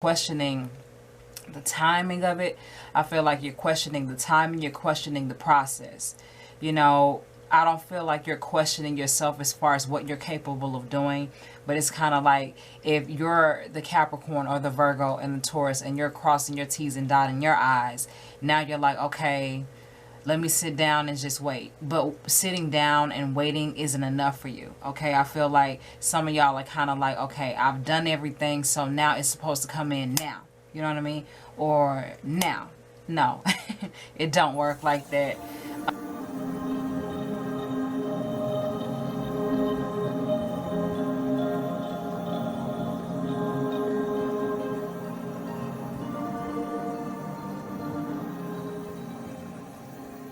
questioning the timing of it. I feel like you're questioning the timing, you're questioning the process. You know, I don't feel like you're questioning yourself as far as what you're capable of doing, but it's kind of like if you're the Capricorn or the Virgo and the Taurus and you're crossing your T's and dotting your I's, now you're like, okay, let me sit down and just wait. But sitting down and waiting isn't enough for you. Okay, I feel like some of y'all are kind of like, okay, I've done everything, so now it's supposed to come in now. You know what I mean? Or now. No, it don't work like that.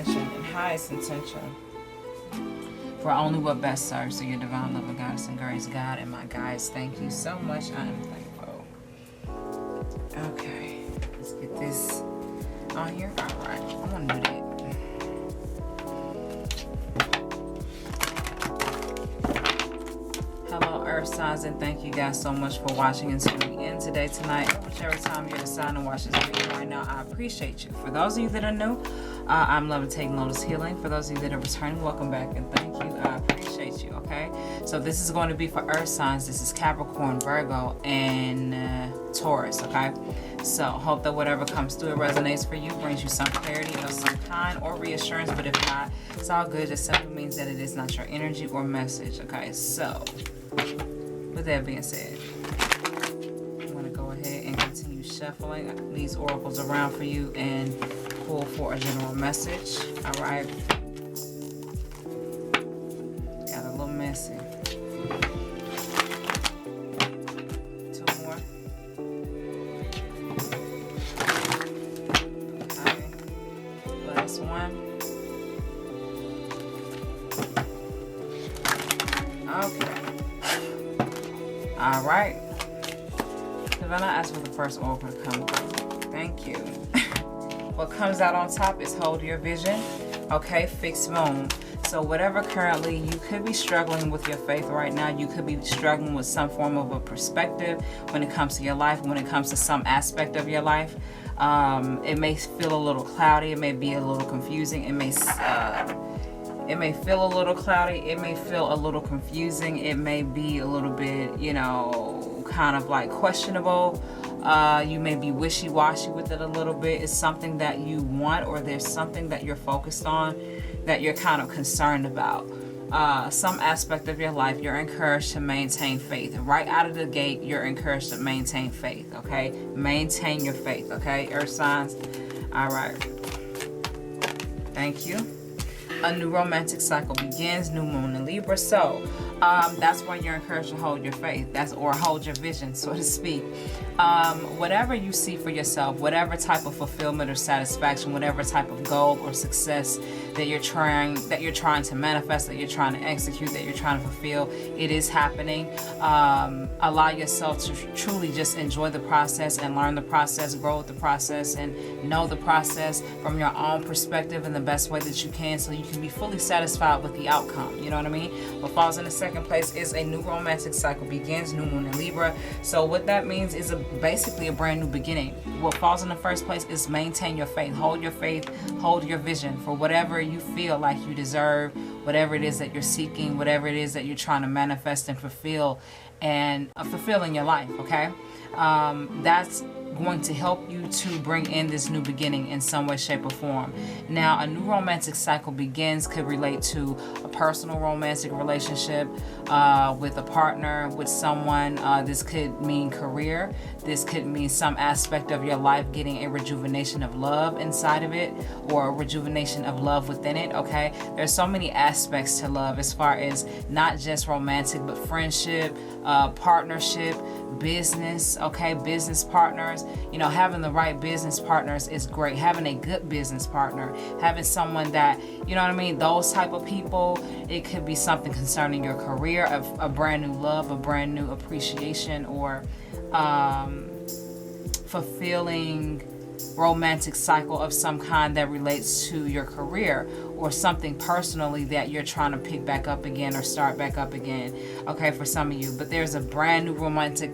And highest intention for only what best serves. So your divine love of goddess and grace, God and my guides, thank you so much. I am thankful. Okay, let's get this on here. All right, I want to do that. Hello, Earth signs, and thank you guys so much for watching and tuning in today, tonight, or whichever time you're deciding to watch this video right now. I appreciate you. For those of you that are new, I'm Levitating Lotus Healing. For those of you that are returning, welcome back and thank you. I appreciate you, okay? So this is going to be for Earth signs. This is Capricorn, Virgo, and Taurus, okay? So hope that whatever comes through, it resonates for you, brings you some clarity of some kind or reassurance, but if not, it's all good. It simply means that it is not your energy or message, okay? So with that being said, I'm going to go ahead and continue shuffling these oracles around for you and pull for a general message. All right. Got a little messy. Two more. Okay. Last one. Okay. All right. Savannah asked for the first oracle to come through. Thank you. What comes out on top is hold your vision. Okay, fixed moon. So whatever currently you could be struggling with your faith right now, you could be struggling with some form of a perspective when it comes to your life, when it comes to some aspect of your life. It may feel a little cloudy. It may be a little confusing. It may feel a little cloudy. It may feel a little confusing. It may be a little bit, you know, kind of like questionable. You may be wishy-washy with it a little bit. It's something that you want, or there's something that you're focused on that you're kind of concerned about. Some aspect of your life, you're encouraged to maintain faith. Right out of the gate, you're encouraged to maintain faith, okay? Maintain your faith, okay, Earth signs? All right. Thank you. A new romantic cycle begins, new moon in Libra. So that's why you're encouraged to hold your faith, or hold your vision, so to speak. Whatever you see for yourself, whatever type of fulfillment or satisfaction, whatever type of goal or success that you're trying to manifest, that you're trying to execute, that you're trying to fulfill, it is happening. Allow yourself to truly just enjoy the process and learn the process, grow with the process, and know the process from your own perspective in the best way that you can, so you can be fully satisfied with the outcome. You know what I mean? What falls in the second place is a new romantic cycle begins, new moon in Libra. So what that means is basically a brand new beginning. What falls in the first place is maintain your faith, hold your vision for whatever you feel like you deserve, whatever it is that you're seeking, whatever it is that you're trying to manifest and fulfill and fulfill in your life, okay? That's going to help you to bring in this new beginning in some way, shape, or form. Now, a new romantic cycle begins could relate to a personal romantic relationship with a partner, with someone. This could mean career. This could mean some aspect of your life getting a rejuvenation of love inside of it, or a rejuvenation of love within it, okay? There's so many aspects to love, as far as not just romantic, but friendship, partnership, business, okay? Business partners. You know, having the right business partners is great. Having a good business partner, having someone that, you know what I mean, those type of people. It could be something concerning your career, a brand new love, a brand new appreciation, or fulfilling romantic cycle of some kind that relates to your career or something personally that you're trying to pick back up again or start back up again, okay, for some of you. But there's a brand new romantic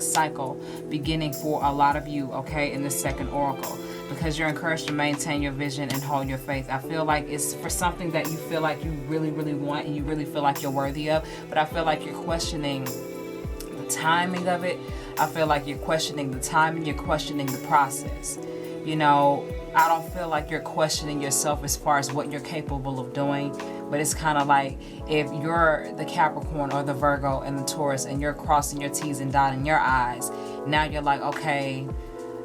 cycle beginning for a lot of you, okay, in the second oracle, because you're encouraged to maintain your vision and hold your faith. I feel like it's for something that you feel like you really, really want and you really feel like you're worthy of, but I feel like you're questioning the timing of it. I feel like you're questioning the timing, you're questioning the process. You know, I don't feel like you're questioning yourself as far as what you're capable of doing, but it's kind of like if you're the Capricorn or the Virgo and the Taurus and you're crossing your T's and dotting your I's, now you're like, okay,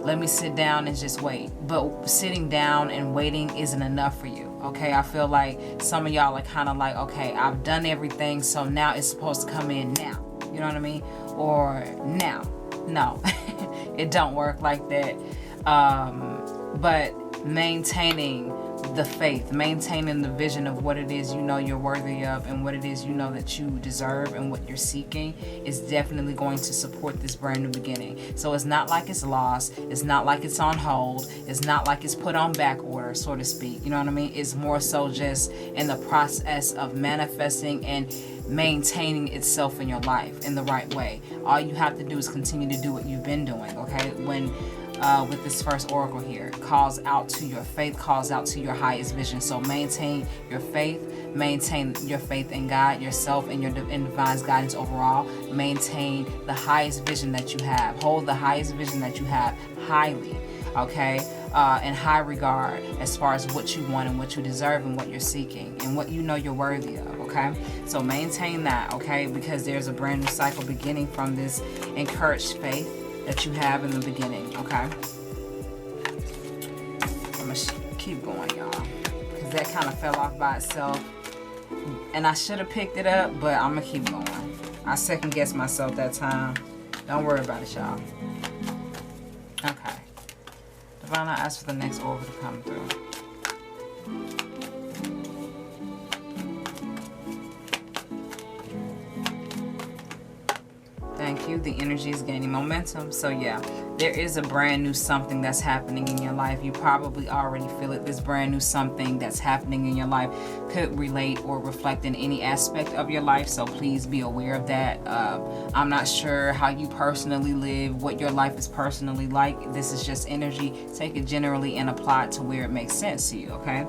let me sit down and just wait. But sitting down and waiting isn't enough for you. Okay, I feel like some of y'all are kind of like, okay, I've done everything, so now it's supposed to come in now. You know what I mean? Or now. No, it don't work like that. But maintaining the faith, maintaining the vision of what it is you know you're worthy of and what it is you know that you deserve and what you're seeking is definitely going to support this brand new beginning. So it's not like it's lost. It's not like it's on hold. It's not like it's put on back order, so to speak. You know what I mean? It's more so just in the process of manifesting and maintaining itself in your life in the right way. All you have to do is continue to do what you've been doing, okay? When with this first oracle here, calls out to your faith, calls out to your highest vision. So maintain your faith in God, yourself, and your divine's guidance overall. Maintain the highest vision that you have. Hold the highest vision that you have highly, okay? In high regard as far as what you want and what you deserve and what you're seeking and what you know you're worthy of, okay? So maintain that, okay? Because there's a brand new cycle beginning from this encouraged faith that you have in the beginning, okay? I'm gonna keep going, y'all, because that kind of fell off by itself. And I should have picked it up, but I'm gonna keep going. I second guessed myself that time. Don't worry about it, y'all. Okay. Divine, I ask for the next oracle to come through. Thank you. The energy is gaining momentum. So yeah, there is a brand new something that's happening in your life. You probably already feel it. This brand new something that's happening in your life could relate or reflect in any aspect of your life. So please be aware of that. I'm not sure how you personally live, what your life is personally like. This is just energy. Take it generally and apply it to where it makes sense to you, okay?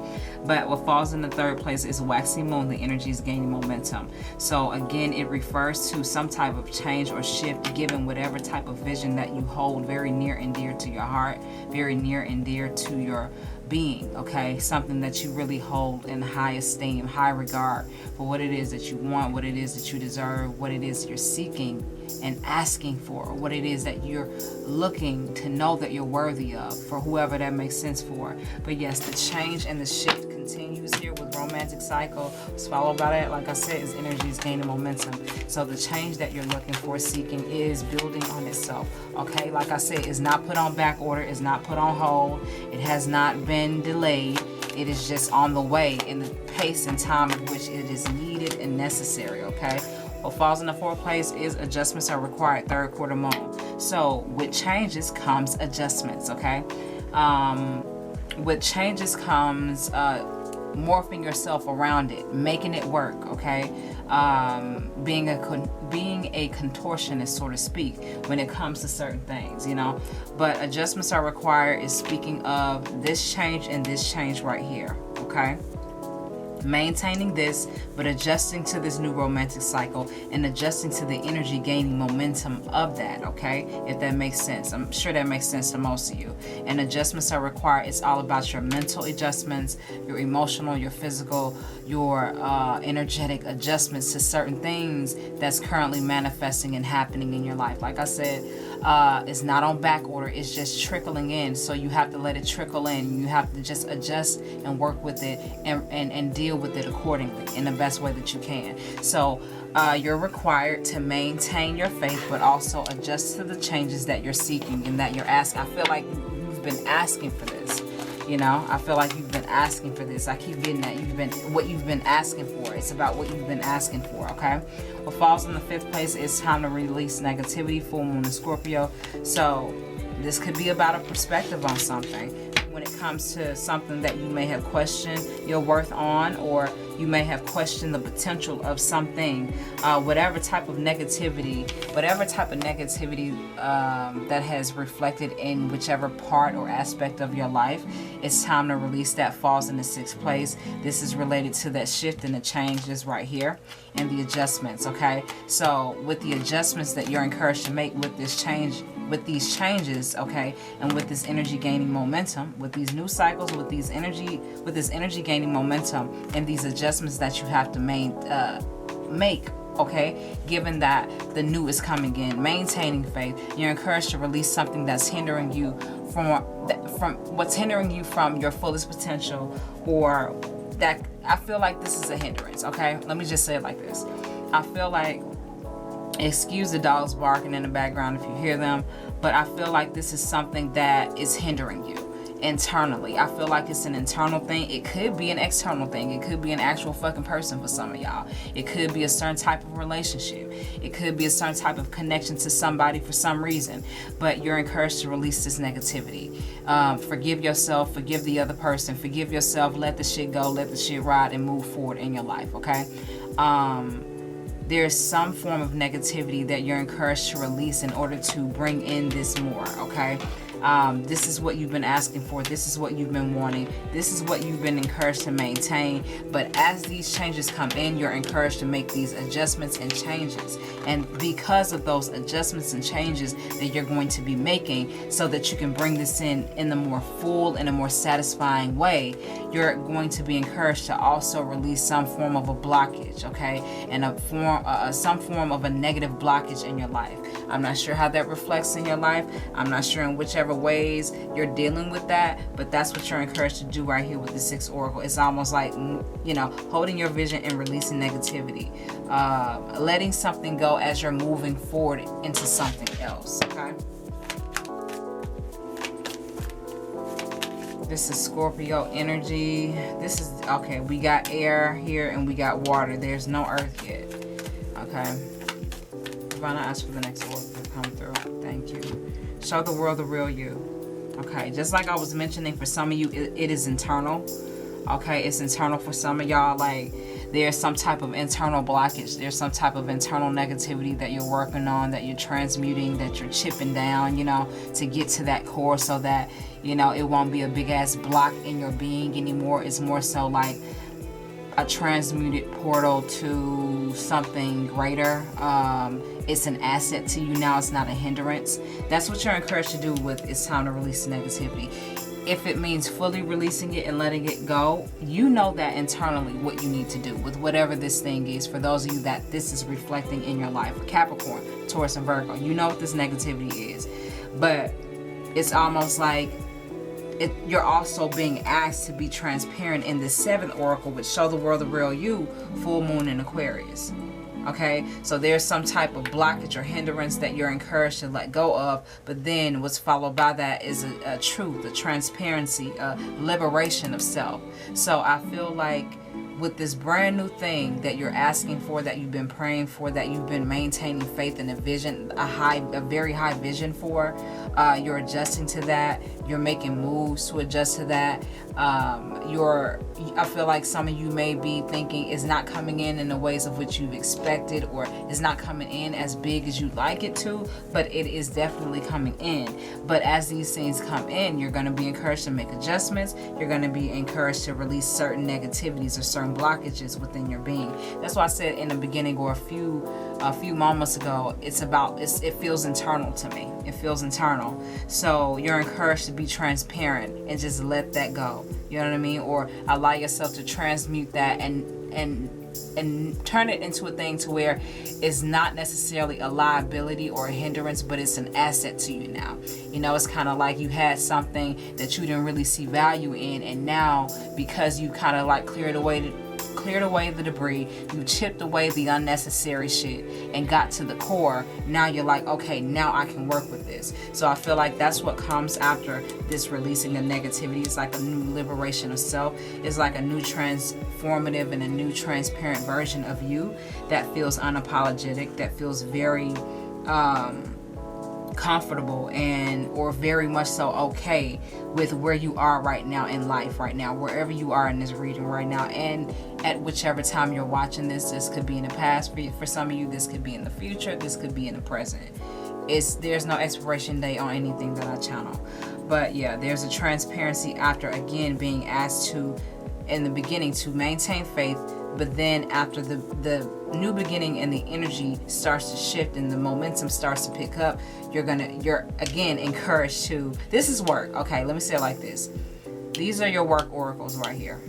But what falls in the third place is waxing moon. The energy is gaining momentum. So again, it refers to some type of change or shift given whatever type of vision that you hold very near and dear to your heart, very near and dear to your being, okay? Something that you really hold in high esteem, high regard for what it is that you want, what it is that you deserve, what it is you're seeking and asking for, what it is that you're looking to know that you're worthy of, for whoever that makes sense for. But yes, the change and the shift continues here with romantic cycle. It's followed by that, like I said, is energy is gaining momentum. So the change that you're looking for, seeking, is building on itself, okay? Like I said, it's not put on back order, it's not put on hold, it has not been delayed. It is just on the way in the pace and time at which it is needed and necessary, okay? What falls in the fourth place is adjustments are required, third quarter moon. So with changes comes adjustments, okay? With changes comes morphing yourself around it, making it work, okay? Being a contortionist, so to speak, when it comes to certain things, you know. But adjustments are required is speaking of this change and this change right here, okay? Maintaining this, but adjusting to this new romantic cycle and adjusting to the energy gaining momentum of that, okay? If that makes sense. I'm sure that makes sense to most of you. And adjustments are required. It's all about your mental adjustments, your emotional, your physical, your energetic adjustments to certain things that's currently manifesting and happening in your life. Like I said, it's not on back order, it's just trickling in. So you have to let it trickle in. You have to just adjust and work with it and deal with it accordingly in the best way that you can. So you're required to maintain your faith, but also adjust to the changes that you're seeking and that you're asking. I feel like you've been asking for this. You know, I feel like you've been asking for this. I keep getting that. What you've been asking for. It's about what you've been asking for, okay? What falls in the fifth place is time to release negativity, full moon in Scorpio. So This could be about a perspective on something. When it comes to something that you may have questioned your worth on, or you may have questioned the potential of something, whatever type of negativity that has reflected in whichever part or aspect of your life, it's time to release that. Falls in the 6th place. This is related to that shift and the changes right here and the adjustments. Okay, so with the adjustments that you're encouraged to make with this change, with these changes, okay, and with this energy gaining momentum, with these new cycles, with this energy gaining momentum, and these adjustments that you have to make, okay, given that the new is coming in, maintaining faith, you're encouraged to release something that's hindering you from your fullest potential, or that I feel like this is a hindrance. Okay, let me just say it like this. I feel like, excuse the dogs barking in the background if you hear them, but I feel like this is something that is hindering you internally. I feel like it's an internal thing. It could be an external thing. It could be an actual fucking person for some of y'all. It could be a certain type of relationship. It could be a certain type of connection to somebody for some reason, but you're encouraged to release this negativity. Forgive yourself, forgive the other person, forgive yourself, let the shit go, let the shit ride, and move forward in your life. Okay, there's some form of negativity that you're encouraged to release in order to bring in this more. Okay, this is what you've been asking for. This is what you've been wanting. This is what you've been encouraged to maintain. But as these changes come in, you're encouraged to make these adjustments and changes. And because of those adjustments and changes that you're going to be making, so that you can bring this in the more full and a more satisfying way, you're going to be encouraged to also release some form of a blockage, okay, and some form of a negative blockage in your life. I'm not sure how that reflects in your life. I'm not sure in whichever ways you're dealing with that, but that's what you're encouraged to do right here with the 6th Oracle. It's almost like, holding your vision and releasing negativity, letting something go as you're moving forward into something else. Okay, this is Scorpio energy. This is okay. We got air here and we got water. There's no earth yet. Okay, Divine, I ask for the next oracle to come through. Thank you. Show the world the real you. Okay, just like I was mentioning, for some of you, it is internal. Okay, it's internal for some of y'all. Like, there's some type of internal blockage. There's some type of internal negativity that you're working on, that you're transmuting, that you're chipping down, to get to that core, so that, it won't be a big ass block in your being anymore. It's more so like a transmuted portal to something greater. It's an asset to you now. It's not a hindrance. That's what you're encouraged to do with It's Time to Release the Negativity. If it means fully releasing it and letting it go, you know that internally what you need to do with whatever this thing is. For those of you that this is reflecting in your life, Capricorn, Taurus, and Virgo, you know what this negativity is. But it's almost like you're also being asked to be transparent in the 7th Oracle, which Show the World the Real You, full moon in Aquarius. Okay, so there's some type of blockage or hindrance that you're encouraged to let go of, but then what's followed by that is a truth, a transparency, a liberation of self. So I feel like with this brand new thing that you're asking for, that you've been praying for, that you've been maintaining faith in a vision, a very high vision for, you're adjusting to that. You're making moves to adjust to that. I feel like some of you may be thinking it's not coming in the ways of which you've expected, or it's not coming in as big as you'd like it to, but it is definitely coming in. But as these things come in, you're going to be encouraged to make adjustments. You're going to be encouraged to release certain negativities or certain blockages within your being. That's why I said in the beginning, or a few moments ago, it feels internal to me. It feels internal. So you're encouraged to be transparent and just let that go. You know what I mean? Or allow yourself to transmute that and turn it into a thing to where it's not necessarily a liability or a hindrance, but it's an asset to you now. It's kind of like you had something that you didn't really see value in, and now because you kind of like cleared away the debris, you chipped away the unnecessary shit and got to the core, now you're like, okay, now I can work with this. So I feel like that's what comes after this releasing of negativity. It's like a new liberation of self. It's like a new transformative and a new transparent version of you that feels unapologetic, that feels very comfortable and or very much so okay with where you are right now in life, right now, wherever you are in this reading right now, and at whichever time you're watching this. This could be in the past for some of you, this could be in the future, this could be in the present. There's no expiration date on anything that I channel. But yeah, there's a transparency after again being asked to in the beginning to maintain faith, but then after the new beginning and the energy starts to shift and the momentum starts to pick up, you're again encouraged to, this is work. Okay, let me say it like this. These are your work oracles right here.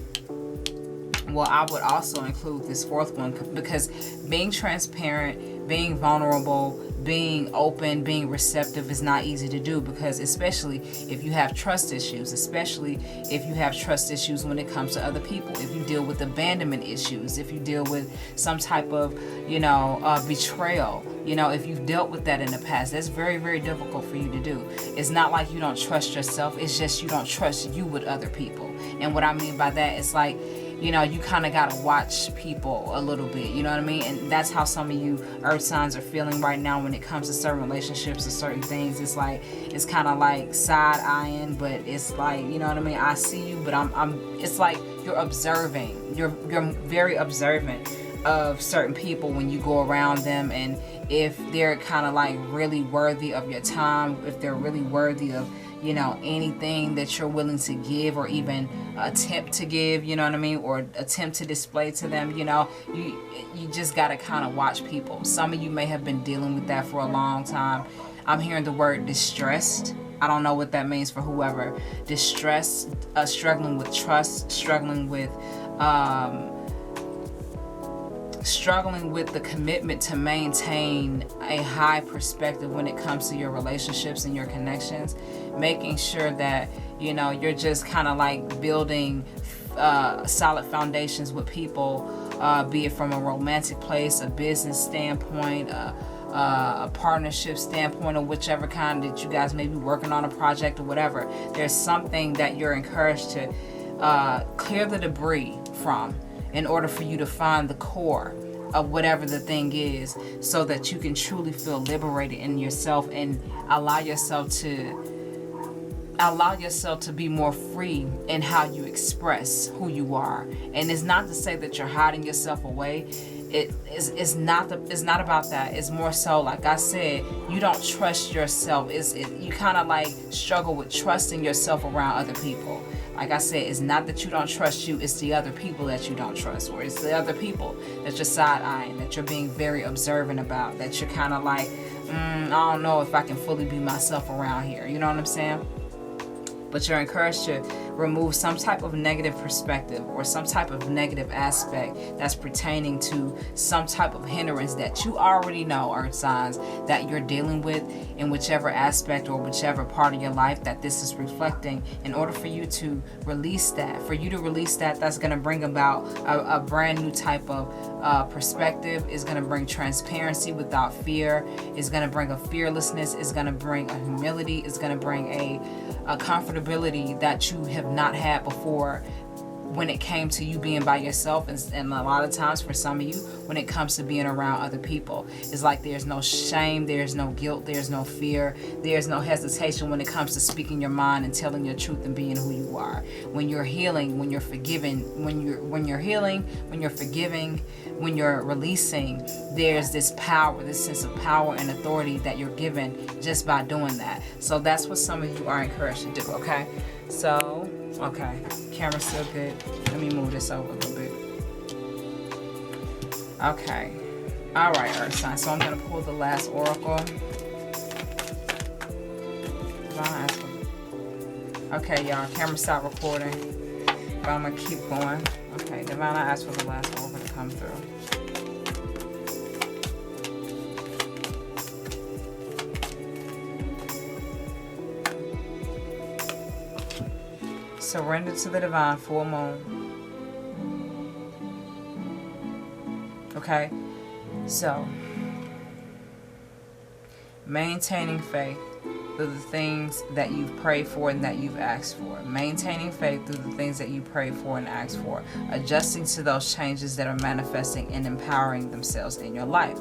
Well, I would also include this fourth one because being transparent, being vulnerable, being open, being receptive is not easy to do, because especially if you have trust issues, especially if you have trust issues when it comes to other people, if you deal with abandonment issues, if you deal with some type of, betrayal, if you've dealt with that in the past, that's very, very difficult for you to do. It's not like you don't trust yourself, it's just you don't trust you with other people. And what I mean by that is like, you kind of got to watch people a little bit, you know what I mean? And that's how some of you earth signs are feeling right now when it comes to certain relationships or certain things. It's like, it's kind of like side-eyeing, but it's like, you know what I mean? I see you, but it's like you're observing. You're very observant of certain people when you go around them, and if they're kind of like really worthy of your time, if they're really worthy of anything that you're willing to give or even attempt to give, you know what I mean, or attempt to display to them, you just got to kind of watch people. Some of you may have been dealing with that for a long time. I'm hearing the word distressed. I don't know what that means for whoever. Distressed, struggling with trust, struggling with the commitment to maintain a high perspective when it comes to your relationships and your connections, making sure that you're just kind of like building solid foundations with people, be it from a romantic place, a business standpoint, a partnership standpoint, or whichever kind that you guys may be working on, a project or whatever. There's something that you're encouraged to clear the debris from, in order for you to find the core of whatever the thing is, so that you can truly feel liberated in yourself and allow yourself to be more free in how you express who you are. And it's not to say that you're hiding yourself away. It's not about that. It's more so, like I said, you don't trust yourself. You kind of like struggle with trusting yourself around other people. Like I said, it's not that you don't trust you, it's the other people that you don't trust, or it's the other people that you're side-eyeing, that you're being very observant about, that you're kind of like, I don't know if I can fully be myself around here. You know what I'm saying? But you're encouraged to remove some type of negative perspective or some type of negative aspect that's pertaining to some type of hindrance that you already know, earth signs, that you're dealing with in whichever aspect or whichever part of your life that this is reflecting, in order for you to release that. For you to release that, that's going to bring about a brand new type of perspective. Is going to bring transparency without fear. Is going to bring a fearlessness. Is going to bring a humility. Is going to bring a comfortability that you have not had before when it came to you being by yourself. And a lot of times for some of you, when it comes to being around other people, it's like there's no shame, there's no guilt, there's no fear, there's no hesitation when it comes to speaking your mind and telling your truth and being who you are. When you're healing, when you're forgiving, when you're healing, when you're forgiving, when you're releasing, there's this power, this sense of power and authority that you're given just by doing that. So that's what some of you are encouraged to do, okay? So, okay, camera's still good. Let me move this over a little bit. Okay. All right, Earth sign. So I'm going to pull the last oracle. Okay, y'all, camera stopped recording. But I'm going to keep going. Okay, Divine, I asked for the last oracle to come through. Surrender to the divine, full moon. Okay, so maintaining faith through the things that you've prayed for and that you've asked for. Maintaining faith through the things that you prayed for and asked for. Adjusting to those changes that are manifesting and empowering themselves in your life.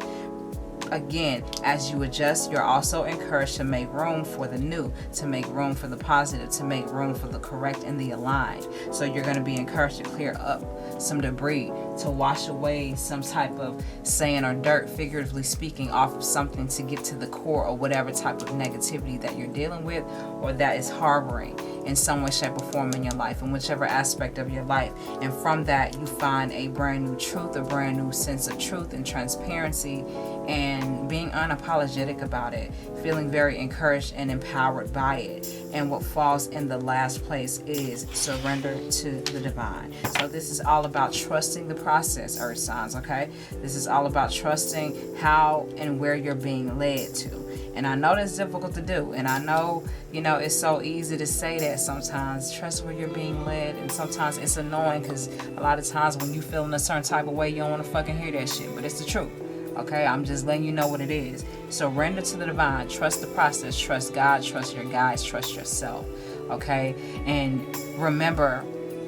again, as you adjust, you're also encouraged to make room for the new, to make room for the positive, to make room for the correct and the aligned. So you're going to be encouraged to clear up some debris, to wash away some type of sand or dirt, figuratively speaking, off of something, to get to the core of whatever type of negativity that you're dealing with or that is harboring in some way, shape, or form in your life, in whichever aspect of your life. And from that, you find a brand new truth, a brand new sense of truth and transparency, and being unapologetic about it, feeling very encouraged and empowered by it. And what falls in the last place is surrender to the divine. So this is all about trusting the process, earth signs, okay? This is all about trusting how and where you're being led to. And I know that's difficult to do. And I know, it's so easy to say that sometimes. Trust where you're being led. And sometimes it's annoying because a lot of times when you feel in a certain type of way, you don't want to fucking hear that shit. But it's the truth. Okay? I'm just letting you know what it is. Surrender to the divine. Trust the process. Trust God. Trust your guides. Trust yourself. Okay? And remember,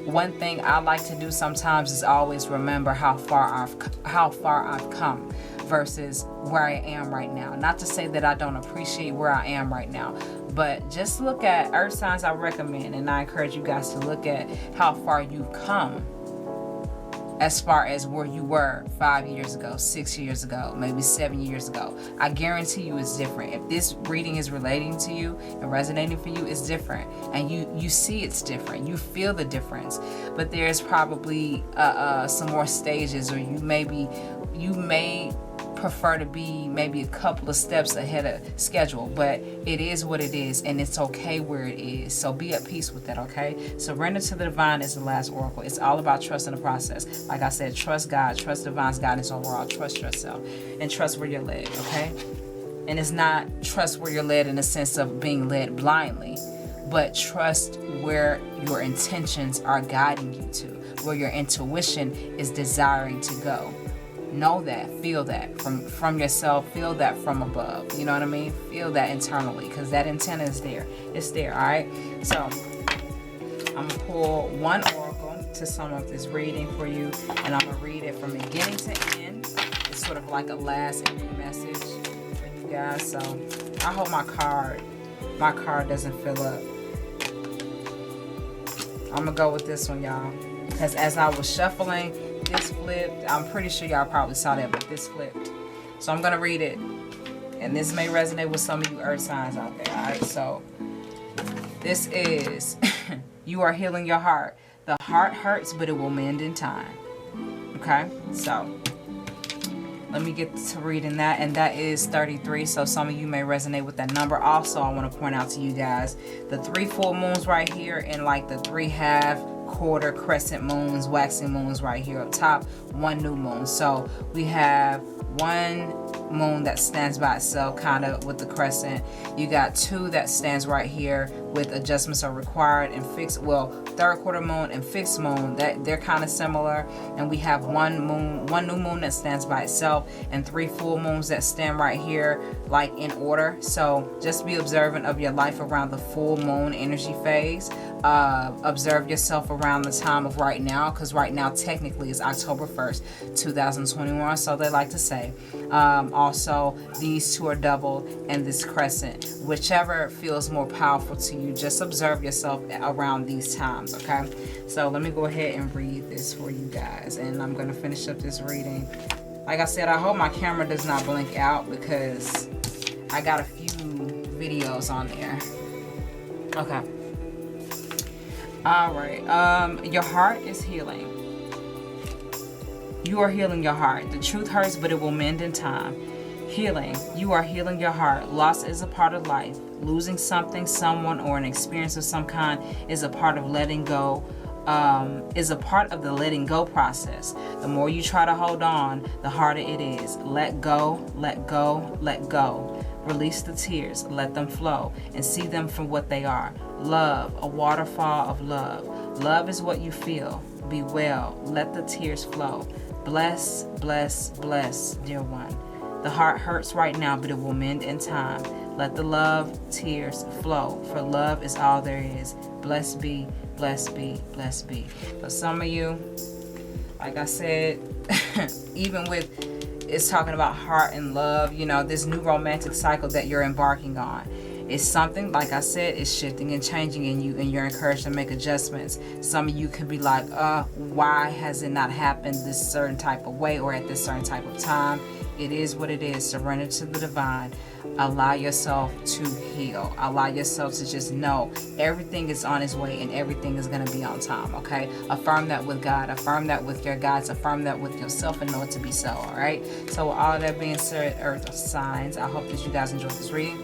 one thing I like to do sometimes is always remember how far I've come versus where I am right now. Not to say that I don't appreciate where I am right now, but just look at earth signs. I recommend and I encourage you guys to look at how far you've come as far as where you were 5 years ago, 6 years ago, maybe 7 years ago. I guarantee you it's different. If this reading is relating to you and resonating for you, it's different. And you see it's different. You feel the difference. But there's probably some more stages, or you may prefer to be maybe a couple of steps ahead of schedule, but it is what it is, and it's okay where it is. So be at peace with that, okay? Surrender to the divine is the last oracle. It's all about trusting the process. Like I said, trust God, trust divine's guidance overall, trust yourself, and trust where you're led, okay? And it's not trust where you're led in the sense of being led blindly, but trust where your intentions are guiding you to, where your intuition is desiring to go. Know that, feel that from yourself, feel that from above. You know what I mean? Feel that internally, because that antenna is there. It's there, all right? So I'm going to pull one oracle to sum up this reading for you, and I'm going to read it from beginning to end. It's sort of like a last ending message for you guys. So I hope my card doesn't fill up. I'm going to go with this one, y'all, because as I was shuffling, this flipped. I'm pretty sure y'all probably saw that, but this flipped. So I'm going to read it. And this may resonate with some of you earth signs out there. Alright, so this is you are healing your heart. The heart hurts, but it will mend in time. Okay? So let me get to reading that. And that is 33. So some of you may resonate with that number. Also, I want to point out to you guys the 3 full moons right here, and like the 3 half, quarter, crescent moons, waxing moons right here up top, 1 new moon. So we have 1 moon that stands by itself kind of with the crescent. You got 2 that stands right here with adjustments are required, and fixed, well, 3rd quarter moon and fixed moon, that they're kind of similar. And we have 1 new moon that stands by itself, and 3 full moons that stand right here like in order. So just be observant of your life around the full moon energy phase. Observe yourself around the time of right now, because right now technically is October 1st 2021, so they like to say. Also, these 2 are double, and this crescent, whichever feels more powerful to you, just observe yourself around these times. Okay, so let me go ahead and read this for you guys, and I'm going to finish up this reading. Like I said, I hope my camera does not blink out, because I got a few videos on there. Okay. All right. Your heart is healing. You are healing your heart. The truth hurts, but it will mend in time. Healing. You are healing your heart. Loss is a part of life. Losing something, someone, or an experience of some kind is a part of letting go. Is a part of the letting go process. The more you try to hold on, the harder it is. Let go, let go, let go. Release the tears, let them flow, and see them for what they are. Love, a waterfall of love. Love is what you feel. Be well, let the tears flow. Bless, bless, bless, dear one. The heart hurts right now, but it will mend in time. Let the love, tears flow, for love is all there is. Blessed be, blessed be, blessed be. For some of you, like I said, even with it's talking about heart and love. You know, this new romantic cycle that you're embarking on. It's something, like I said, it's shifting and changing in you, and you're encouraged to make adjustments. Some of you could be like, why has it not happened this certain type of way or at this certain type of time? It is what it is. Surrender to the divine. Allow yourself to heal. Allow yourself to just know everything is on its way and everything is going to be on time, okay? Affirm that with God. Affirm that with your guides. Affirm that with yourself and know it to be so, all right? So with all of that being said, Earth signs, I hope that you guys enjoyed this reading.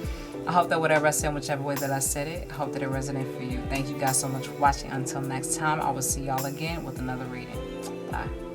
I hope that whatever I said, whichever way that I said it, I hope that it resonated for you. Thank you guys so much for watching. Until next time, I will see y'all again with another reading. Bye.